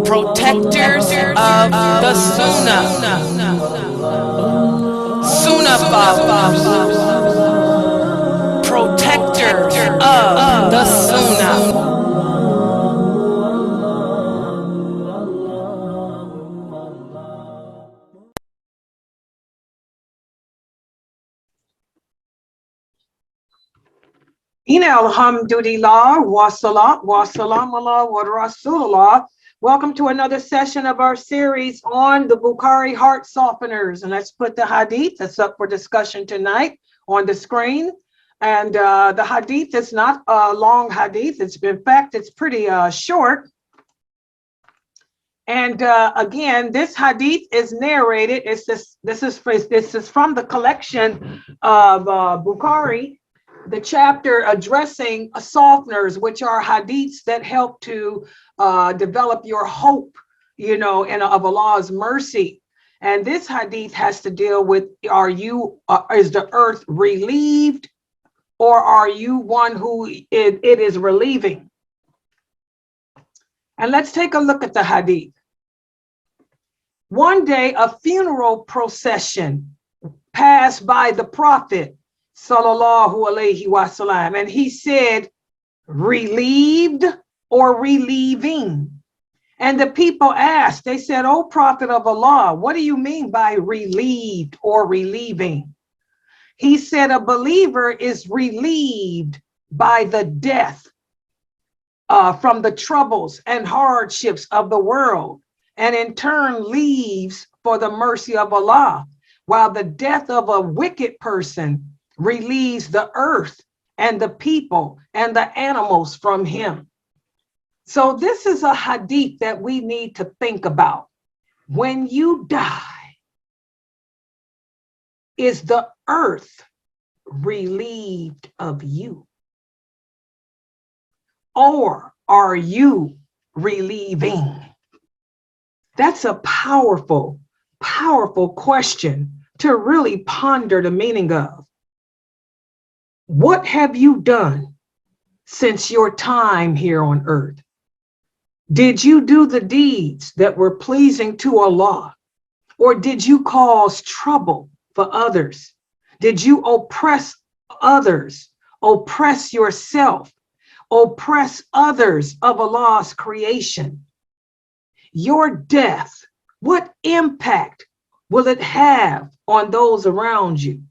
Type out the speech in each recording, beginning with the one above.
protectors of the Sunnahfollowers, protectors of the Sunnah. Alhamdulillah, wa salam Allah wa Rasulullah. Welcome to another session of our series on the Bukhari Heart Softeners. And let's put the hadith that's up for discussion tonight on the screen. And the hadith is not a long hadith. In fact, it's pretty short. And again, this hadith is narrated. This is from the collection of Bukhari, the chapter addressing softeners, which are hadiths that help to develop your hope, of Allah's mercy. And this hadith has to deal with, is the earth relieved, or are you one who it is relieving? And let's take a look at the hadith. One day, a funeral procession passed by the Prophet, sallallahu alaihi wasallam, and he said, relieved or relieving? And the people asked, they said, "O Prophet of Allah, what do you mean by relieved or relieving?" He said, a believer is relieved by the death from the troubles and hardships of the world, and in turn leaves for the mercy of Allah, while the death of a wicked person relieves the earth and the people and the animals from him. So this is a hadith that we need to think about. When you die, is the earth relieved of you? Or are you relieving? That's a powerful, powerful question to really ponder the meaning of. What have you done since your time here on earth? Did you do the deeds that were pleasing to Allah? Or did you cause trouble for others? Did you oppress others, oppress yourself, oppress others of Allah's creation? Your death, what impact will it have on those around you?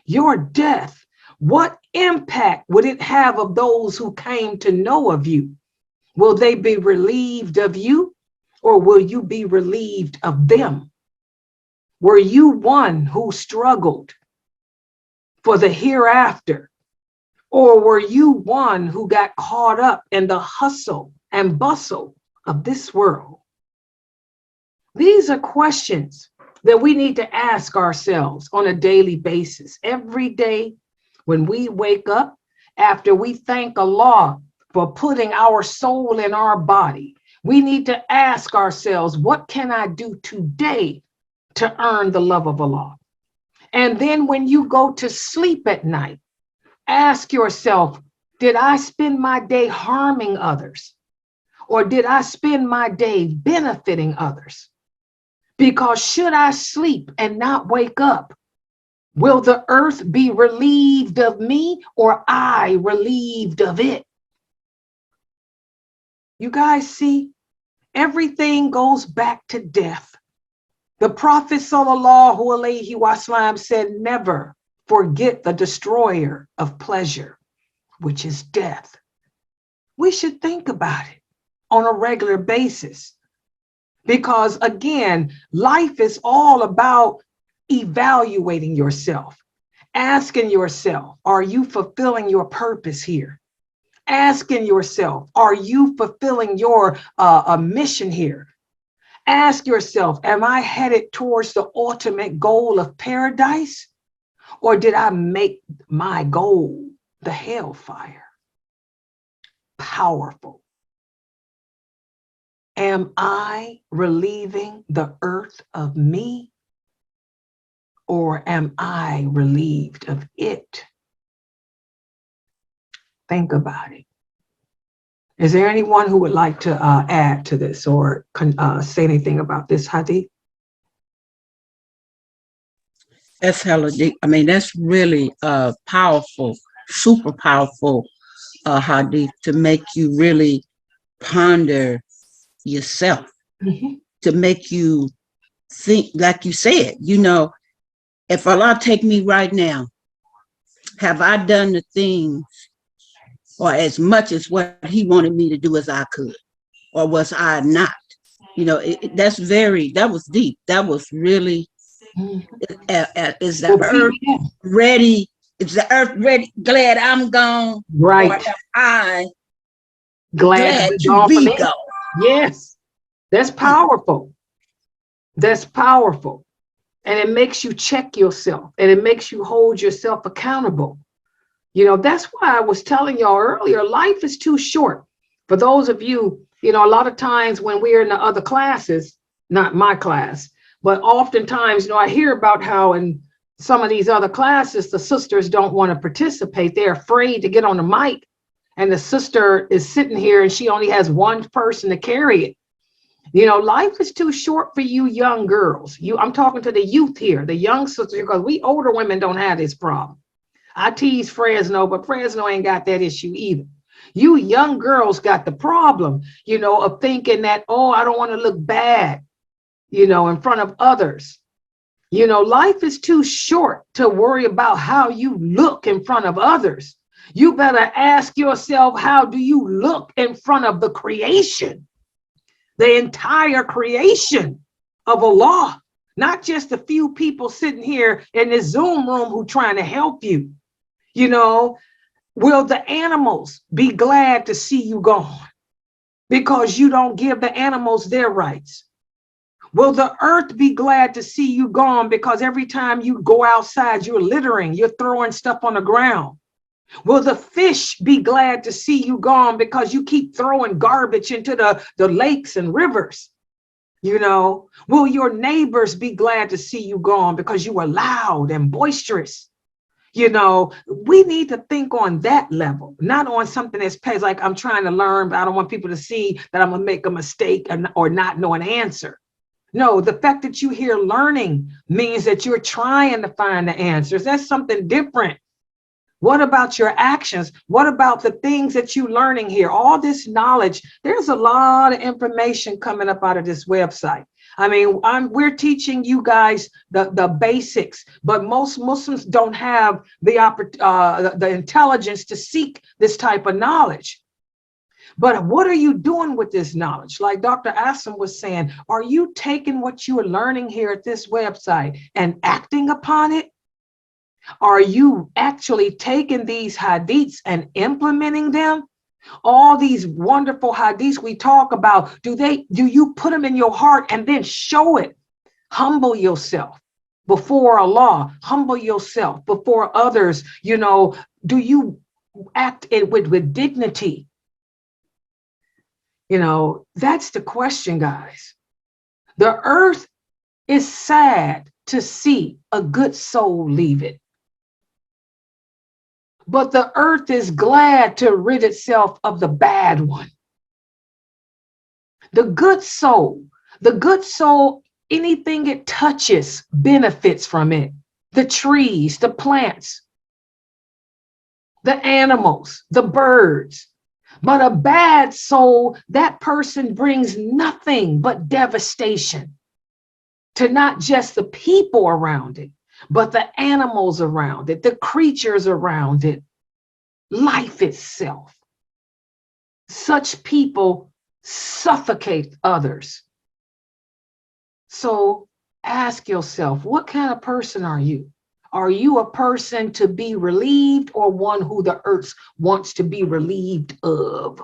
Your death, what impact would it have of those who came to know of you? Will they be relieved of you, or will you be relieved of them? Were you one who struggled for the hereafter, or were you one who got caught up in the hustle and bustle of this world? These are questions that we need to ask ourselves on a daily basis. Every day when we wake up, after we thank Allah for putting our soul in our body, we need to ask ourselves, what can I do today to earn the love of Allah? And then when you go to sleep at night, ask yourself, did I spend my day harming others? Or did I spend my day benefiting others? Because should I sleep and not wake up, will the earth be relieved of me, or I relieved of it? You guys see, everything goes back to death. The Prophet sallallahu alaihi wasallam said, never forget the destroyer of pleasure, which is death. We should think about it on a regular basis. Because again, life is all about evaluating yourself, asking yourself, are you fulfilling your purpose here? Asking yourself, are you fulfilling your mission here? Ask yourself, am I headed towards the ultimate goal of paradise? Or did I make my goal the hellfire? Powerful. Am I relieving the earth of me? Or am I relieved of it? Think about it. Is there anyone who would like to add to this or say anything about this hadith? That's hella deep. I mean, that's really powerful, super powerful hadith to make you really ponder yourself, Mhm. to make you think, like you said, you know, if Allah take me right now, have I done the things or as much as what he wanted me to do as I could, or was I not? You know, that was deep. That was really, Mhm. is the Well, earth ready? Is the earth ready? Glad I'm gone, or right. am I Glad to glad be to gone from be it. gone? Yes, that's powerful. That's powerful. And it makes you check yourself and it makes you hold yourself accountable. That's why I was telling y'all earlier, life is too short. For those of you, a lot of times when we're in the other classes, not my class, but oftentimes, I hear about how in some of these other classes, the sisters don't want to participate. They're afraid to get on the mic. And the sister is sitting here and she only has one person to carry it. Life is too short for you young girls. I'm talking to the youth here, the young sisters, because we older women don't have this problem. I tease Fresno, but Fresno ain't got that issue either. You young girls got the problem, of thinking that, oh, I don't want to look bad, in front of others. Life is too short to worry about how you look in front of others. You better ask yourself, how do you look in front of the creation, the entire creation of Allah, not just a few people sitting here in this Zoom room who trying to help you. Will the animals be glad to see you gone because you don't give the animals their rights? Will the earth be glad to see you gone because every time you go outside, you're littering, you're throwing stuff on the ground? Will the fish be glad to see you gone because you keep throwing garbage into the lakes and rivers? Will your neighbors be glad to see you gone because you are loud and boisterous? We need to think on that level, not on something that's pays like I'm trying to learn, but I don't want people to see that I'm going to make a mistake or not know an answer. No, the fact that you're here learning means that you're trying to find the answers. That's something different. What about your actions? What about the things that you're learning here? All this knowledge, there's a lot of information coming up out of this website. I mean, we're teaching you guys the basics, but most Muslims don't have the intelligence to seek this type of knowledge. But what are you doing with this knowledge? Like Dr. Assam was saying, are you taking what you are learning here at this website and acting upon it? Are you actually taking these hadiths and implementing them? All these wonderful hadiths we talk about, do you put them in your heart and then show it? Humble yourself before Allah, humble yourself before others. Do you act it with dignity? That's the question, guys. The earth is sad to see a good soul leave it. But the earth is glad to rid itself of the bad one. The good soul, anything it touches benefits from it. The trees, the plants, the animals, the birds. But a bad soul, that person brings nothing but devastation to not just the people around it, but the animals around it, the creatures around it, life itself. Such people suffocate others. So ask yourself, what kind of person are you? Are you a person to be relieved or one who the earth wants to be relieved of?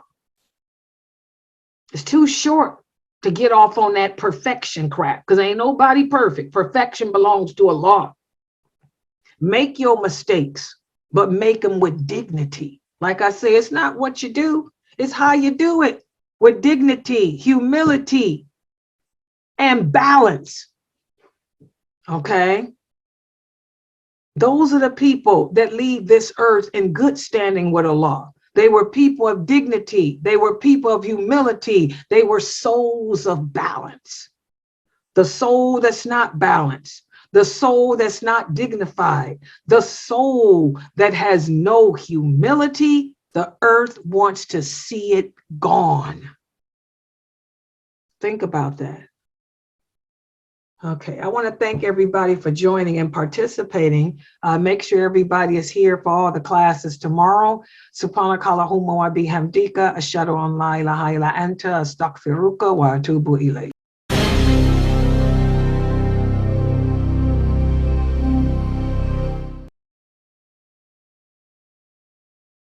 It's too short to get off on that perfection crap because ain't nobody perfect. Perfection belongs to Allah. Make your mistakes, but make them with dignity. Like I say, it's not what you do, it's how you do it, with dignity, humility, and balance. Okay? Those are the people that leave this earth in good standing with Allah. They were people of dignity. They were people of humility. They were souls of balance. The soul that's not balanced, the soul that's not dignified, the soul that has no humility, the earth wants to see it gone. Think about that. Okay, I want to thank everybody for joining and participating. Make sure everybody is here for all the classes tomorrow. Subhanaka Allahumma wa bihamdika, ashhadu an la ilaha illa anta, astaghfiruka wa atubu ilayk.